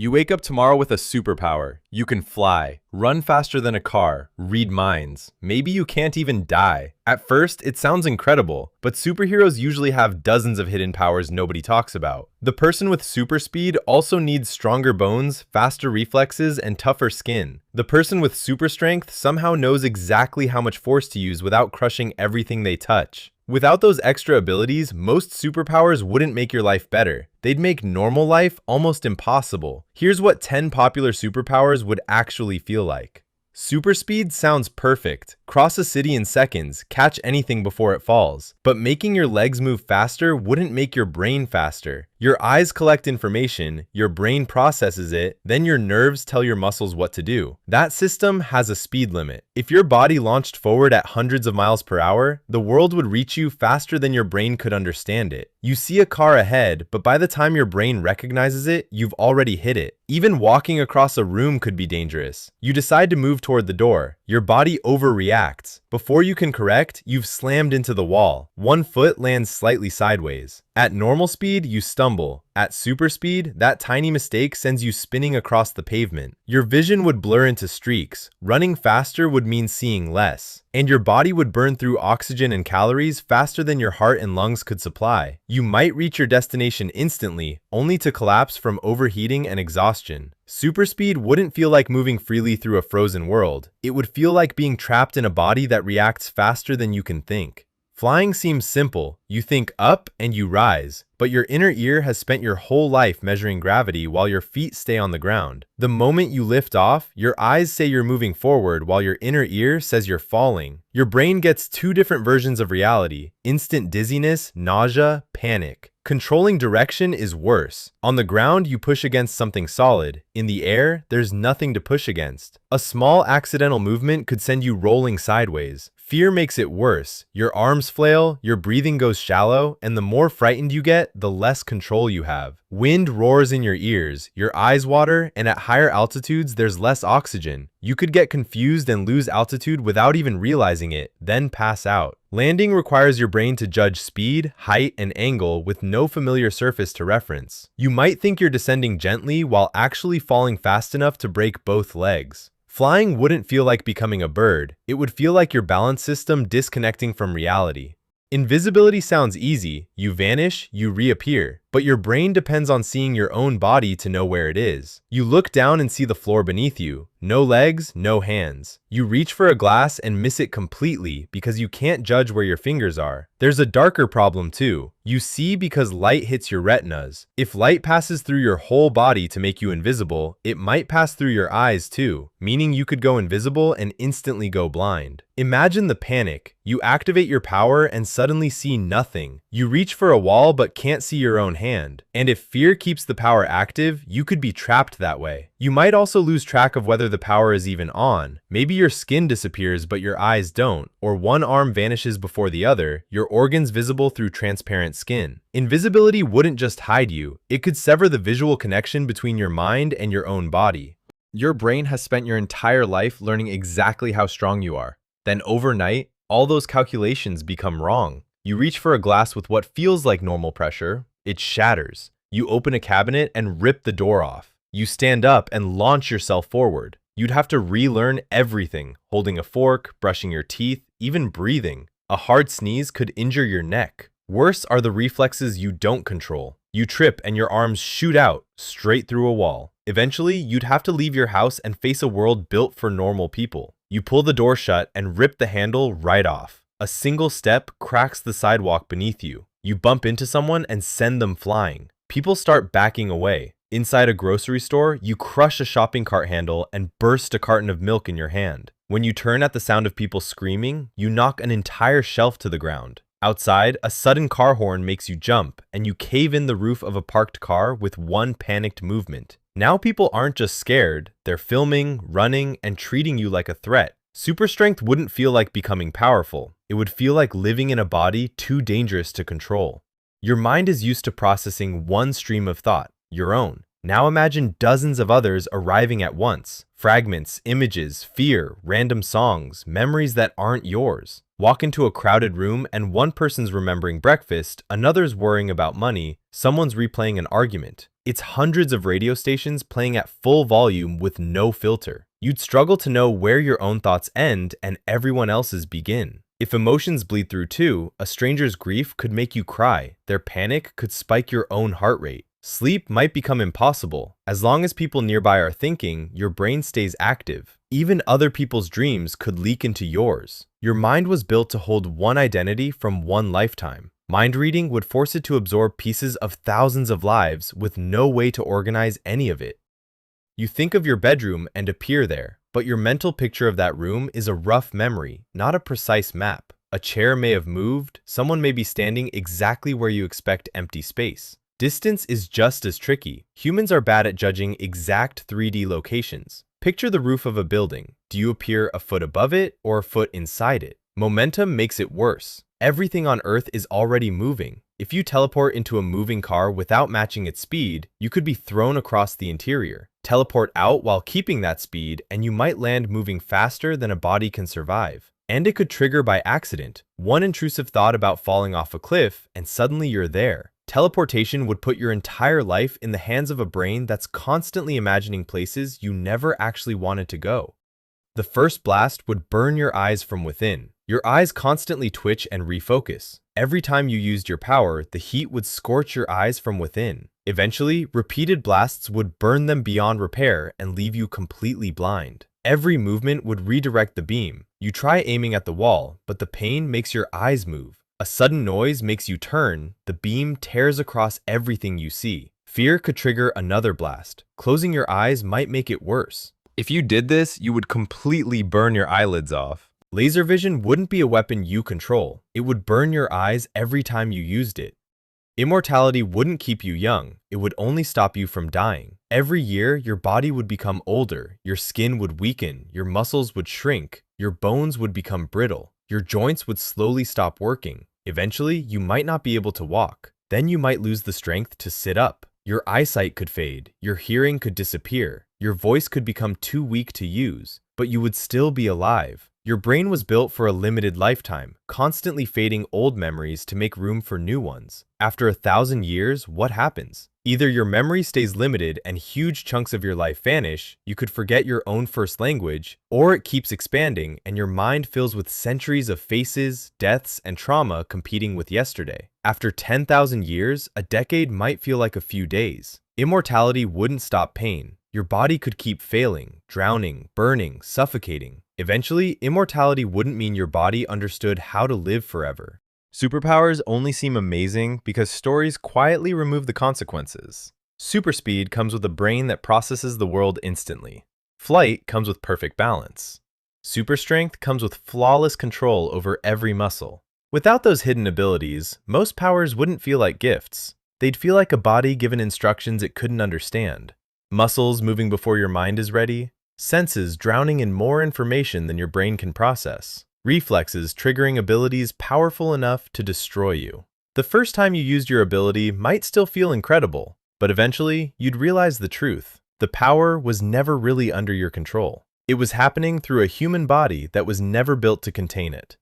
You wake up tomorrow with a superpower. You can fly, run faster than a car, read minds. Maybe you can't even die. At first, it sounds incredible, but superheroes usually have dozens of hidden powers nobody talks about. The person with super speed also needs stronger bones, faster reflexes, and tougher skin. The person with super strength somehow knows exactly how much force to use without crushing everything they touch. Without those extra abilities, most superpowers wouldn't make your life better. They'd make normal life almost impossible. Here's what 10 popular superpowers would actually feel like. Super speed sounds perfect. Cross a city in seconds, catch anything before it falls. But making your legs move faster wouldn't make your brain faster. Your eyes collect information, your brain processes it, then your nerves tell your muscles what to do. That system has a speed limit. If your body launched forward at hundreds of miles per hour, the world would reach you faster than your brain could understand it. You see a car ahead, but by the time your brain recognizes it, you've already hit it. Even walking across a room could be dangerous. You decide to move toward the door. Your body overreacts. Before you can correct, you've slammed into the wall. One foot lands slightly sideways. At normal speed, you stumble. At super speed, that tiny mistake sends you spinning across the pavement. Your vision would blur into streaks. Running faster would mean seeing less. And your body would burn through oxygen and calories faster than your heart and lungs could supply. You might reach your destination instantly, only to collapse from overheating and exhaustion. Super speed wouldn't feel like moving freely through a frozen world. It would feel like being trapped in a body that reacts faster than you can think. Flying seems simple. You think up and you rise, but your inner ear has spent your whole life measuring gravity while your feet stay on the ground. The moment you lift off, your eyes say you're moving forward while your inner ear says you're falling. Your brain gets two different versions of reality: instant dizziness, nausea, panic. Controlling direction is worse. On the ground, you push against something solid. In the air, there's nothing to push against. A small accidental movement could send you rolling sideways. Fear makes it worse. Your arms flail, your breathing goes shallow, and the more frightened you get, the less control you have. Wind roars in your ears, your eyes water, and at higher altitudes, there's less oxygen. You could get confused and lose altitude without even realizing it, then pass out. Landing requires your brain to judge speed, height, and angle with no familiar surface to reference. You might think you're descending gently while actually falling fast enough to break both legs. Flying wouldn't feel like becoming a bird. It would feel like your balance system disconnecting from reality. Invisibility sounds easy. You vanish, you reappear. But your brain depends on seeing your own body to know where it is. You look down and see the floor beneath you. No legs, no hands. You reach for a glass and miss it completely because you can't judge where your fingers are. There's a darker problem too. You see because light hits your retinas. If light passes through your whole body to make you invisible, it might pass through your eyes too, meaning you could go invisible and instantly go blind. Imagine the panic. You activate your power and suddenly see nothing. You reach for a wall but can't see your own hand. And if fear keeps the power active, you could be trapped that way. You might also lose track of whether the power is even on. Maybe your skin disappears but your eyes don't, or one arm vanishes before the other, your organs visible through transparent skin. Invisibility wouldn't just hide you, it could sever the visual connection between your mind and your own body. Your brain has spent your entire life learning exactly how strong you are. Then overnight, all those calculations become wrong. You reach for a glass with what feels like normal pressure. It shatters. You open a cabinet and rip the door off. You stand up and launch yourself forward. You'd have to relearn everything, holding a fork, brushing your teeth, even breathing. A hard sneeze could injure your neck. Worse are the reflexes you don't control. You trip and your arms shoot out, straight through a wall. Eventually, you'd have to leave your house and face a world built for normal people. You pull the door shut and rip the handle right off. A single step cracks the sidewalk beneath you. You bump into someone and send them flying. People start backing away. Inside a grocery store, you crush a shopping cart handle and burst a carton of milk in your hand. When you turn at the sound of people screaming, you knock an entire shelf to the ground. Outside, a sudden car horn makes you jump, and you cave in the roof of a parked car with one panicked movement. Now people aren't just scared, they're filming, running, and treating you like a threat. Super strength wouldn't feel like becoming powerful. It would feel like living in a body too dangerous to control. Your mind is used to processing one stream of thought, your own. Now imagine dozens of others arriving at once. Fragments, images, fear, random songs, memories that aren't yours. Walk into a crowded room and one person's remembering breakfast, another's worrying about money, someone's replaying an argument. It's hundreds of radio stations playing at full volume with no filter. You'd struggle to know where your own thoughts end and everyone else's begin. If emotions bleed through too, a stranger's grief could make you cry. Their panic could spike your own heart rate. Sleep might become impossible. As long as people nearby are thinking, your brain stays active. Even other people's dreams could leak into yours. Your mind was built to hold one identity from one lifetime. Mind reading would force it to absorb pieces of thousands of lives with no way to organize any of it. You think of your bedroom and appear there, but your mental picture of that room is a rough memory, not a precise map. A chair may have moved, someone may be standing exactly where you expect empty space. Distance is just as tricky. Humans are bad at judging exact 3D locations. Picture the roof of a building. Do you appear a foot above it or a foot inside it? Momentum makes it worse. Everything on Earth is already moving. If you teleport into a moving car without matching its speed, you could be thrown across the interior. Teleport out while keeping that speed, and you might land moving faster than a body can survive. And it could trigger by accident. One intrusive thought about falling off a cliff, and suddenly you're there. Teleportation would put your entire life in the hands of a brain that's constantly imagining places you never actually wanted to go. The first blast would burn your eyes from within. Your eyes constantly twitch and refocus. Every time you used your power, the heat would scorch your eyes from within. Eventually, repeated blasts would burn them beyond repair and leave you completely blind. Every movement would redirect the beam. You try aiming at the wall, but the pain makes your eyes move. A sudden noise makes you turn, the beam tears across everything you see. Fear could trigger another blast. Closing your eyes might make it worse. If you did this, you would completely burn your eyelids off. Laser vision wouldn't be a weapon you control. It would burn your eyes every time you used it. Immortality wouldn't keep you young. It would only stop you from dying. Every year, your body would become older, your skin would weaken, your muscles would shrink, your bones would become brittle. Your joints would slowly stop working. Eventually, you might not be able to walk. Then you might lose the strength to sit up. Your eyesight could fade. Your hearing could disappear. Your voice could become too weak to use, but you would still be alive. Your brain was built for a limited lifetime, constantly fading old memories to make room for new ones. After 1,000 years, what happens? Either your memory stays limited and huge chunks of your life vanish, you could forget your own first language, or it keeps expanding and your mind fills with centuries of faces, deaths, and trauma competing with yesterday. After 10,000 years, a decade might feel like a few days. Immortality wouldn't stop pain. Your body could keep failing, drowning, burning, suffocating. Eventually, immortality wouldn't mean your body understood how to live forever. Superpowers only seem amazing because stories quietly remove the consequences. Superspeed comes with a brain that processes the world instantly. Flight comes with perfect balance. Super strength comes with flawless control over every muscle. Without those hidden abilities, most powers wouldn't feel like gifts. They'd feel like a body given instructions it couldn't understand. Muscles moving before your mind is ready. Senses drowning in more information than your brain can process. Reflexes triggering abilities powerful enough to destroy you. The first time you used your ability might still feel incredible, but eventually you'd realize the truth. The power was never really under your control. It was happening through a human body that was never built to contain it.